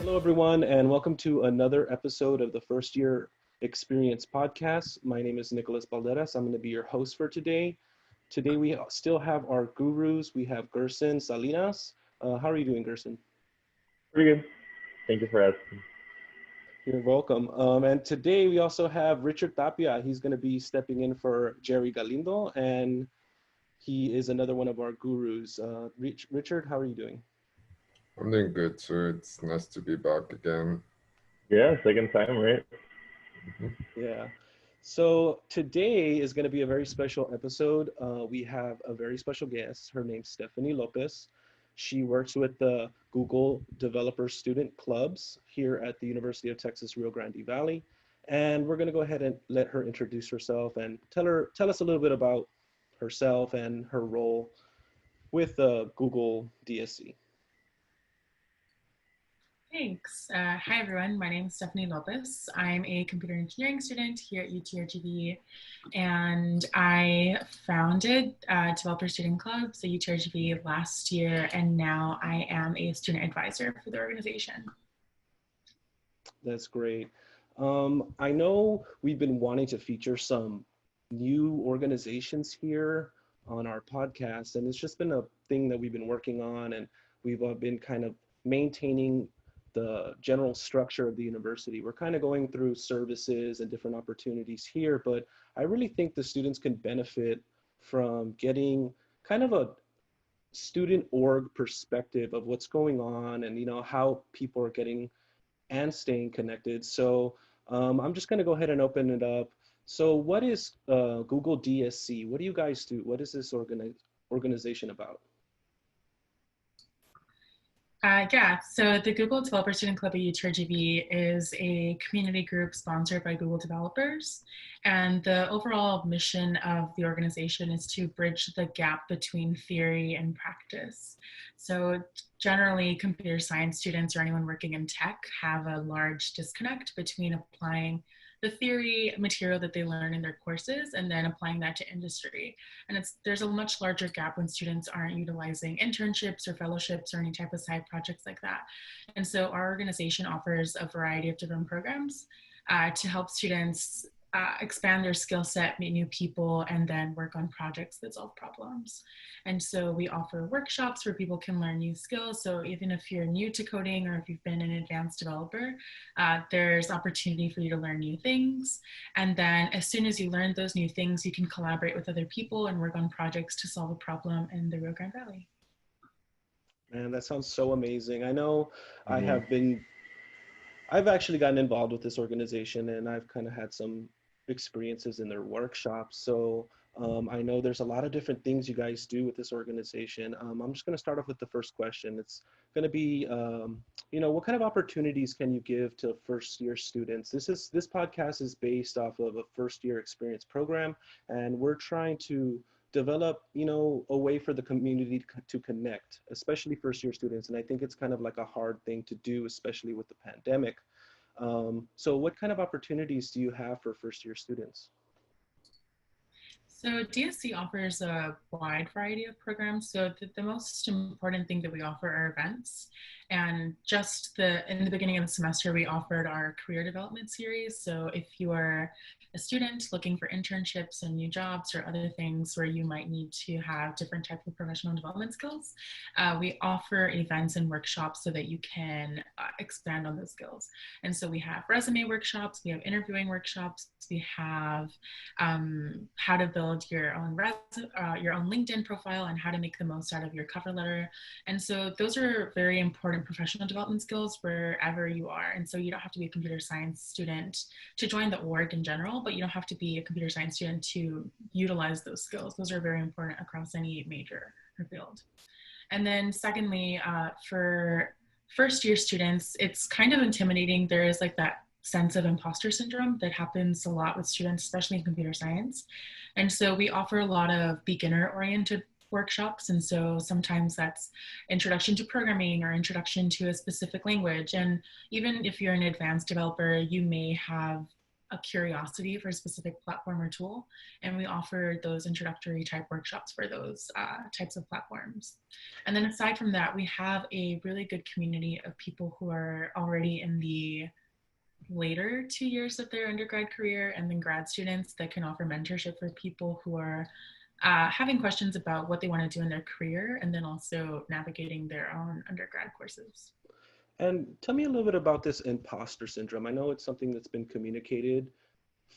Hello, everyone, and welcome to another episode of the First Year Experience Podcast. My name is Nicholas Balderas. I'm going to be your host for today. Today, we still have our gurus. We have Gerson, Salinas. How are you doing, Gerson? Pretty good. Thank you for asking. You're welcome. And today, we also have Richard Tapia. He's going to be stepping in for Jerry Galindo, and he is another one of our gurus. Richard, how are you doing? I'm doing good too. It's nice to be back again. Yeah, second time, right? Yeah. So today is going to be a very special episode. We have a very special guest. Her name's Stephany Lopez. She works with the Google Developer Student Clubs here at the University of Texas, Rio Grande Valley. And we're going to go ahead and let her introduce herself and tell us a little bit about herself and her role with GoogleDSC. Thanks. Hi, everyone. My name is Stephany Lopez. I'm a computer engineering student here at UTRGV, and I founded Developer Student Clubs at UTRGV last year, and now I am a student advisor for the organization. That's great. I know we've been wanting to feature some new organizations here on our podcast, and it's just been a thing that we've been working on, and we've been kind of maintaining the general structure of the university. We're kind of going through services and different opportunities here, but I really think the students can benefit from getting kind of a student org perspective of what's going on and, you know, how people are getting and staying connected. So I'm just going to go ahead and open it up. So what is GoogleDSC? What do you guys do? What is this organization about? Yeah, so the Google Developer Student Club at UTRGV is a community group sponsored by Google developers. And the overall mission of the organization is to bridge the gap between theory and practice. So generally, computer science students or anyone working in tech have a large disconnect between applying the theory material that they learn in their courses and then applying that to industry. And there's a much larger gap when students aren't utilizing internships or fellowships or any type of side projects like that. And so our organization offers a variety of different programs to help students expand their skill set, meet new people, and then work on projects that solve problems. And so we offer workshops where people can learn new skills. So even if you're new to coding or if you've been an advanced developer, there's opportunity for you to learn new things. And then as soon as you learn those new things, you can collaborate with other people and work on projects to solve a problem in the Rio Grande Valley. Man, that sounds so amazing. I know I've actually gotten involved with this organization, and I've kind of had some experiences in their workshops. So I know there's a lot of different things you guys do with this organization. I'm just going to start off with the first question. It's going to be, you know, what kind of opportunities can you give to first year students? This podcast is based off of a first year experience program, and we're trying to develop, you know, a way for the community to connect, especially first year students. And I think it's kind of like a hard thing to do, especially with the pandemic. So what kind of opportunities do you have for first year students? So DSC offers a wide variety of programs. So the most important thing that we offer are events. And just in the beginning of the semester, we offered our career development series. So if you are a student looking for internships and new jobs or other things where you might need to have different types of professional development skills, we offer events and workshops so that you can expand on those skills. And so we have resume workshops, we have interviewing workshops, we have how to build your own LinkedIn profile and how to make the most out of your cover letter. And so those are very important professional development skills wherever you are. And so you don't have to be a computer science student to join the org in general, but you don't have to be a computer science student to utilize those skills. Those are very important across any major or field. And then secondly, for first year students, it's kind of intimidating. There is like that sense of imposter syndrome that happens a lot with students, especially in computer science. And so we offer a lot of beginner-oriented workshops. And so sometimes that's introduction to programming or introduction to a specific language. And even if you're an advanced developer, you may have a curiosity for a specific platform or tool. And we offer those introductory type workshops for those types of platforms. And then aside from that, we have a really good community of people who are already in the later 2 years of their undergrad career, and then grad students that can offer mentorship for people who are having questions about what they want to do in their career, and then also navigating their own undergrad courses. And tell me a little bit about this imposter syndrome. I know it's something that's been communicated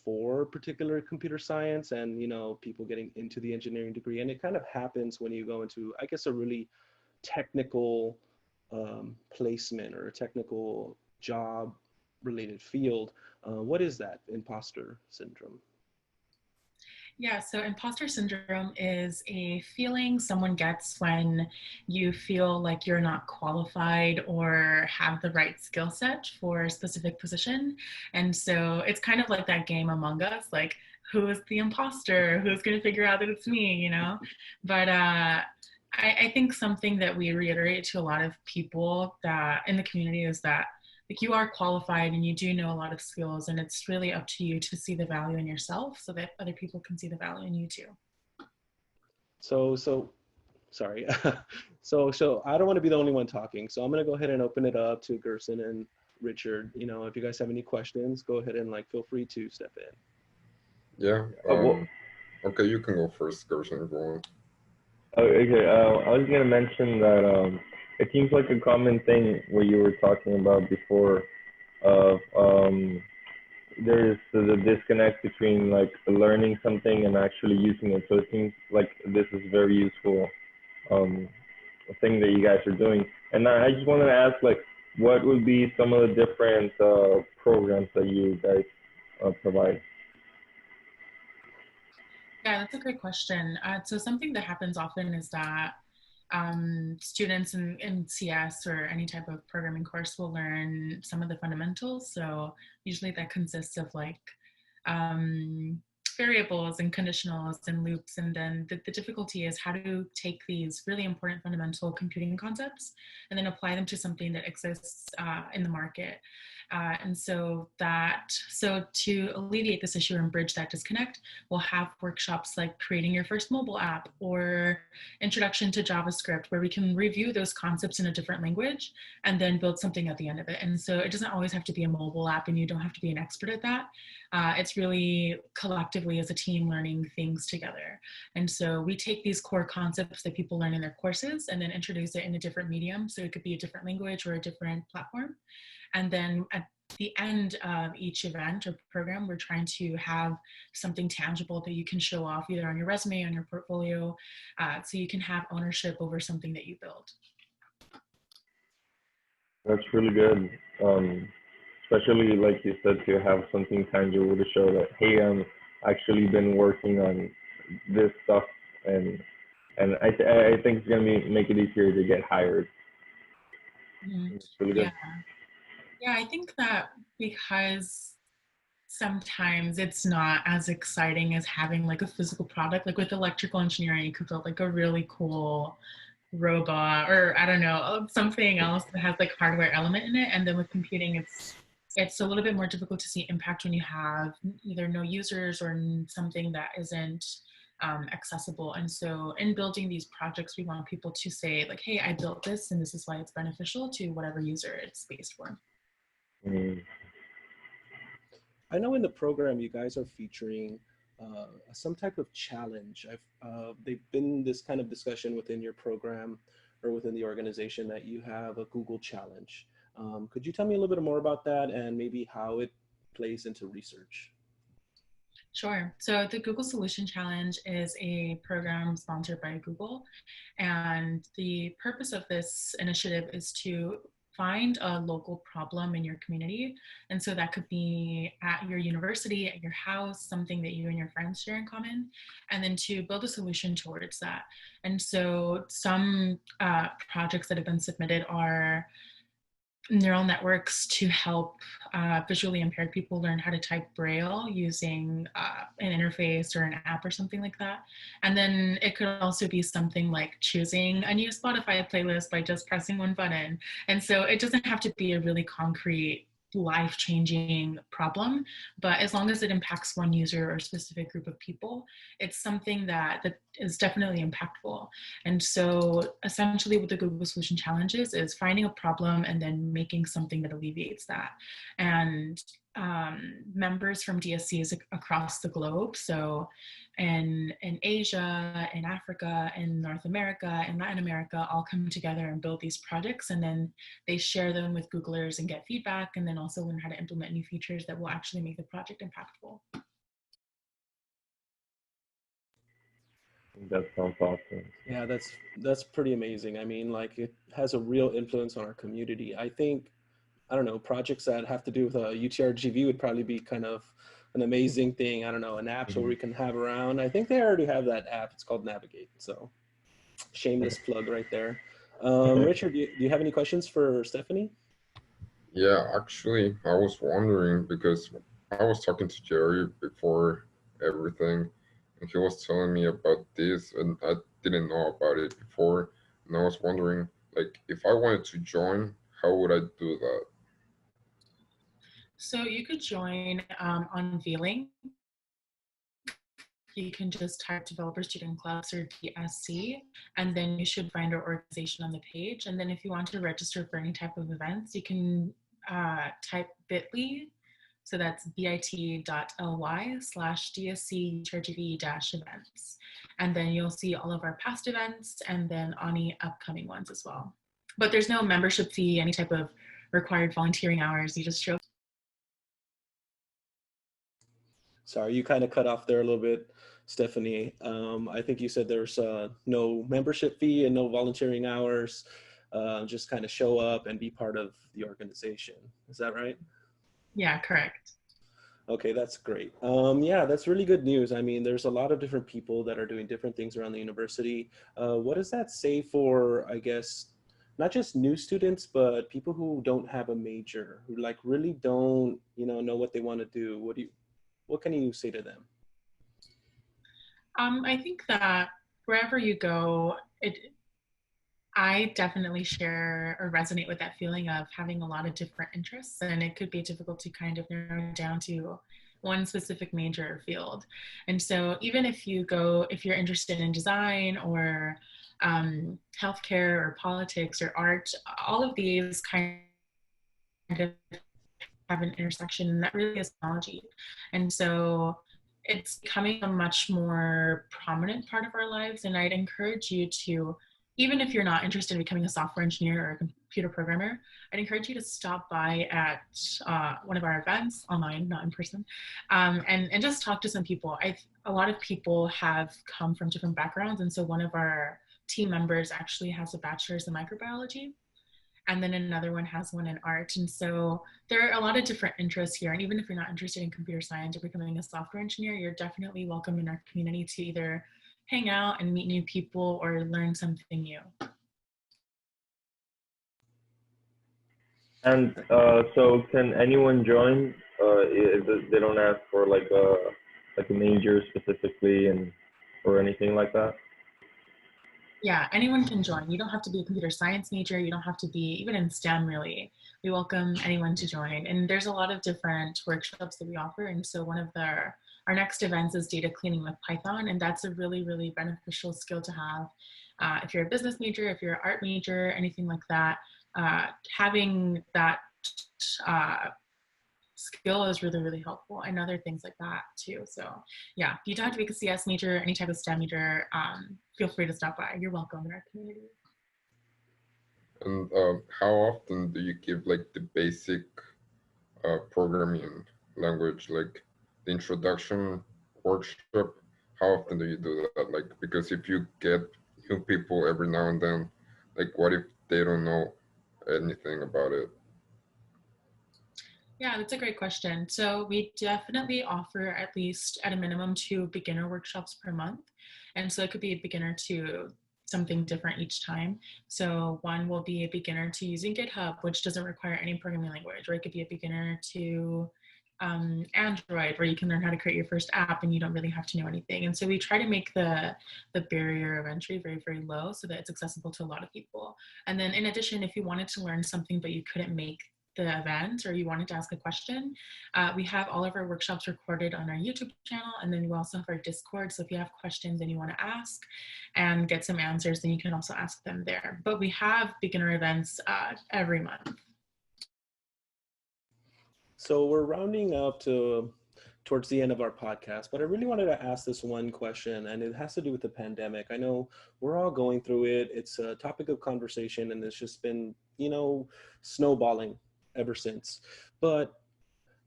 for particular computer science and, you know, people getting into the engineering degree. And it kind of happens when you go into, I guess, a really technical placement or a technical job related field. What is that imposter syndrome? Yeah, so imposter syndrome is a feeling someone gets when you feel like you're not qualified or have the right skill set for a specific position. And so it's kind of like that game Among Us, like, who is the imposter? Who's going to figure out that it's me, you know? But I think something that we reiterate to a lot of people that in the community is that, like, you are qualified and you do know a lot of skills, and it's really up to you to see the value in yourself so that other people can see the value in you too. So sorry. so I don't want to be the only one talking. So I'm going to go ahead and open it up to Gerson and Richard. You know, if you guys have any questions, go ahead and feel free to step in. Yeah. Okay, you can go first, Gerson. Go on. Okay. I was gonna mention that it seems like a common thing what you were talking about before of there's the disconnect between like learning something and actually using it. So it seems like this is very useful thing that you guys are doing. And I just wanted to ask, like, what would be some of the different programs that you guys provide? Yeah, that's a great question. So something that happens often is that students in CS or any type of programming course will learn some of the fundamentals. So usually that consists of like variables and conditionals and loops. And then the difficulty is how to take these really important fundamental computing concepts and then apply them to something that exists in the market. And so to alleviate this issue and bridge that disconnect, we'll have workshops like creating your first mobile app or introduction to JavaScript, where we can review those concepts in a different language and then build something at the end of it. And so it doesn't always have to be a mobile app, and you don't have to be an expert at that. It's really collectively as a team learning things together. And so we take these core concepts that people learn in their courses and then introduce it in a different medium. So it could be a different language or a different platform. And then at the end of each event or program, we're trying to have something tangible that you can show off either on your resume, on your portfolio, so you can have ownership over something that you build. That's really good. Especially like you said, to have something tangible to show that, hey, I'm actually been working on this stuff, and I think it's gonna make it easier to get hired. Mm-hmm. It's really good. Yeah, I think that because sometimes it's not as exciting as having like a physical product. Like with electrical engineering, you could build like a really cool robot, or I don't know, something else that has like hardware element in it. And then with computing, it's a little bit more difficult to see impact when you have either no users or something that isn't accessible. And so in building these projects, we want people to say like, hey, I built this and this is why it's beneficial to whatever user it's based for. I know in the program you guys are featuring some type of challenge. They've been this kind of discussion within your program or within the organization that you have a Google challenge. Could you tell me a little bit more about that and maybe how it plays into research? Sure. So the Google Solution Challenge is a program sponsored by Google. And the purpose of this initiative is to find a local problem in your community. And so that could be at your university, at your house, something that you and your friends share in common, and then to build a solution towards that. And so some projects that have been submitted are neural networks to help visually impaired people learn how to type Braille using an interface or an app or something like that. And then it could also be something like choosing a new Spotify playlist by just pressing one button. And so it doesn't have to be a really concrete life-changing problem, but as long as it impacts one user or a specific group of people, it's something that is definitely impactful. And so essentially what the Google Solution Challenge is finding a problem and then making something that alleviates that. And members from DSCs across the globe, so in Asia, in Africa, in North America, and Latin America, all come together and build these projects, and then they share them with Googlers and get feedback, and then also learn how to implement new features that will actually make the project impactful. That sounds awesome. Yeah, that's pretty amazing. I mean, like, it has a real influence on our community. I think, I don't know, projects that have to do with UTRGV would probably be kind of an amazing thing. I don't know, an app where we can have around. I think they already have that app. It's called Navigate. So shameless plug right there. Richard, do you have any questions for Stephany? Yeah, actually, I was wondering because I was talking to Jerry before everything, and he was telling me about this, and I didn't know about it before. And I was wondering, like, if I wanted to join, how would I do that? So you could join on Veiling. You can just type Developer Student Clubs or DSC, and then you should find our organization on the page. And then if you want to register for any type of events, you can type bit.ly. So that's bit.ly/DSC-UTRGV-events. And then you'll see all of our past events and then any upcoming ones as well. But there's no membership fee, any type of required volunteering hours. You just show. Sorry, you kind of cut off there a little bit, Stephany. I think you said there's no membership fee and no volunteering hours. Just kind of show up and be part of the organization. Is that right? Yeah, correct. Okay, that's great. Yeah, that's really good news. I mean, there's a lot of different people that are doing different things around the university. What does that say for, I guess, not just new students, but people who don't have a major, who like really don't, know what they want to do? What can you say to them? I think that wherever you go, I definitely share or resonate with that feeling of having a lot of different interests, and it could be difficult to kind of narrow down to one specific major or field. And so even if you're interested in design or healthcare or politics or art, all of these kind of have an intersection that really is technology. And so it's becoming a much more prominent part of our lives. And I'd encourage you to, even if you're not interested in becoming a software engineer or a computer programmer, I'd encourage you to stop by at one of our events online, not in person, and just talk to some people. A lot of people have come from different backgrounds. And so one of our team members actually has a bachelor's in microbiology, and then another one has one in art. And so there are a lot of different interests here. And even if you're not interested in computer science or becoming a software engineer, you're definitely welcome in our community to either hang out and meet new people or learn something new. And so can anyone join if they don't ask for like a major specifically or anything like that? Yeah, anyone can join. You don't have to be a computer science major. You don't have to be even in STEM, really. We welcome anyone to join. And there's a lot of different workshops that we offer. And so one of our next events is data cleaning with Python. And that's a really, really beneficial skill to have. If you're a business major, if you're an art major, anything like that, having that skill is really, really helpful, and other things like that too. So yeah, you don't have to be a CS major, any type of STEM major. Feel free to stop by. You're welcome in our community. And how often do you give like the basic programming language, like the introduction workshop? How often do you do that? Like, because if you get new people every now and then, like what if they don't know anything about it? Yeah, that's a great question. So we definitely offer at least at a minimum 2 beginner workshops per month. And so it could be a beginner to something different each time. So one will be a beginner to using GitHub, which doesn't require any programming language, or it could be a beginner to Android, where you can learn how to create your first app and you don't really have to know anything. And so we try to make the barrier of entry very, very low so that it's accessible to a lot of people. And then in addition, if you wanted to learn something but you couldn't make the event or you wanted to ask a question, we have all of our workshops recorded on our YouTube channel, and then we also have our Discord. So if you have questions and you want to ask and get some answers, then you can also ask them there. But we have beginner events every month. So we're rounding up towards the end of our podcast, but I really wanted to ask this one question, and it has to do with the pandemic. I know we're all going through it. It's a topic of conversation, and it's just been, snowballing ever since. But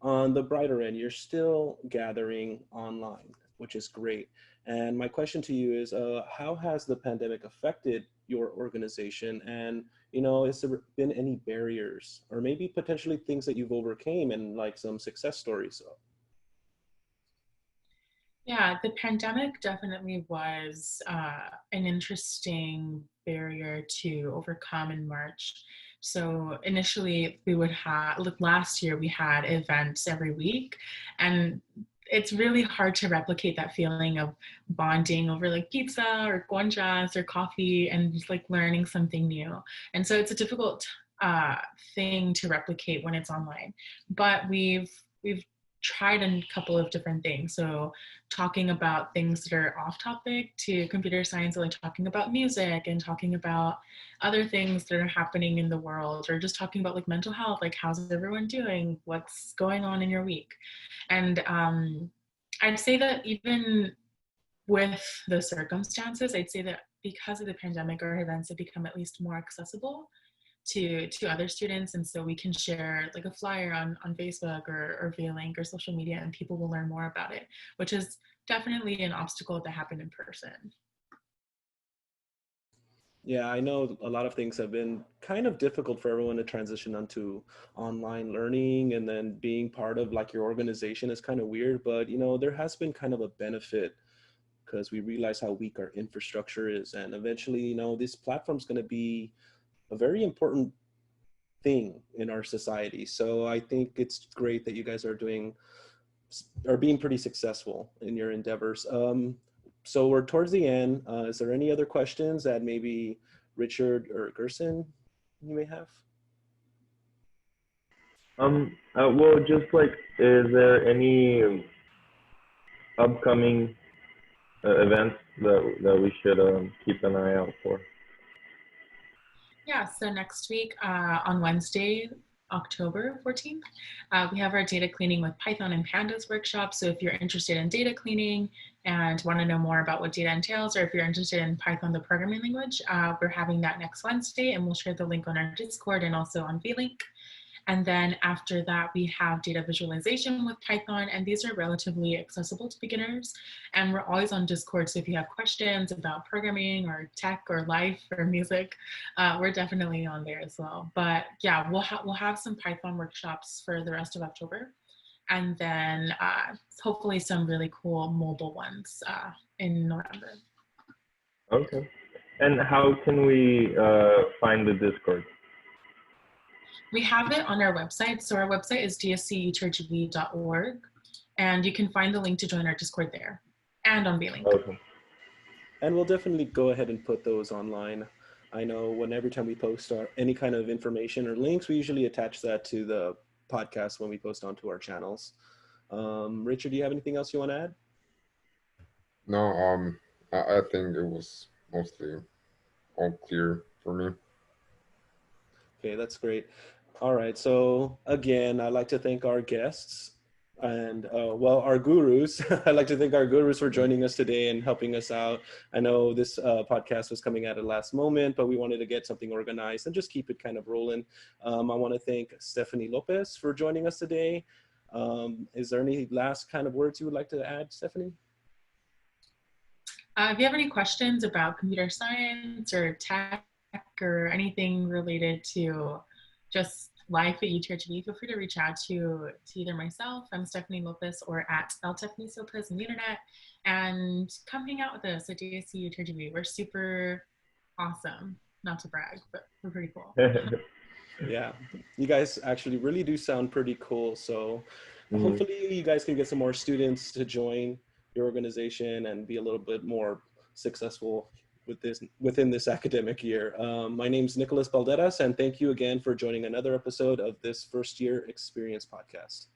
on the brighter end, you're still gathering online, which is great. And my question to you is, how has the pandemic affected your organization? And, has there been any barriers or maybe potentially things that you've overcame and like some success stories? Yeah, the pandemic definitely was an interesting barrier to overcome in March. So initially we would have, like last year we had events every week, and it's really hard to replicate that feeling of bonding over like pizza or guanjas or coffee and just like learning something new. And so it's a difficult thing to replicate when it's online. But we've tried a couple of different things. So talking about things that are off topic to computer science, like talking about music and talking about other things that are happening in the world, or just talking about like mental health, like how's everyone doing, what's going on in your week. And I'd say that even with the circumstances, I'd say that because of the pandemic, our events have become at least more accessible to other students, and so we can share like a flyer on Facebook or via link or social media, and people will learn more about it, which is definitely an obstacle that happened in person. Yeah, I know a lot of things have been kind of difficult for everyone to transition onto online learning, and then being part of like your organization is kind of weird, but there has been kind of a benefit because we realize how weak our infrastructure is, and eventually, this platform is going to be a very important thing in our society. So I think it's great that you guys are being pretty successful in your endeavors. So we're towards the end. Is there any other questions that maybe Richard or Gerson you may have? Well, just like, is there any upcoming events that we should keep an eye out for? Yeah, so next week on Wednesday, October 14th, we have our data cleaning with Python and Pandas workshop. So if you're interested in data cleaning and want to know more about what data entails, or if you're interested in Python, the programming language, we're having that next Wednesday, and we'll share the link on our Discord and also on VLink. And then after that, we have data visualization with Python, and these are relatively accessible to beginners. And we're always on Discord, so if you have questions about programming or tech or life or music, we're definitely on there as well. But yeah, we'll have some Python workshops for the rest of October, and then hopefully some really cool mobile ones in November. Okay. And how can we find the Discord? We have it on our website. So our website is dsc.community.dev, and you can find the link to join our Discord there and on VLink. Okay. And we'll definitely go ahead and put those online. I know every time we post any kind of information or links, we usually attach that to the podcast when we post onto our channels. Richard, do you have anything else you want to add? No, I think it was mostly all clear for me. Okay, that's great. All right, so again, I'd like to thank our guests and our gurus. I'd like to thank our gurus for joining us today and helping us out. I know this podcast was coming at a last moment, but we wanted to get something organized and just keep it kind of rolling. I want to thank Stephany Lopez for joining us today. Is there any last kind of words you would like to add, Stephany? If you have any questions about computer science or tech or anything related to just life at UTRGV, feel free to reach out to either myself, I'm Stephany Lopez, or at Stephany Lopez on the internet, and come hang out with us at dsc UTRGV. We're super awesome, not to brag, but we're pretty cool. Yeah, you guys actually really do sound pretty cool. So hopefully you guys can get some more students to join your organization and be a little bit more successful within this academic year. My name is Nicholas Balderas, and thank you again for joining another episode of this First Year Experience podcast.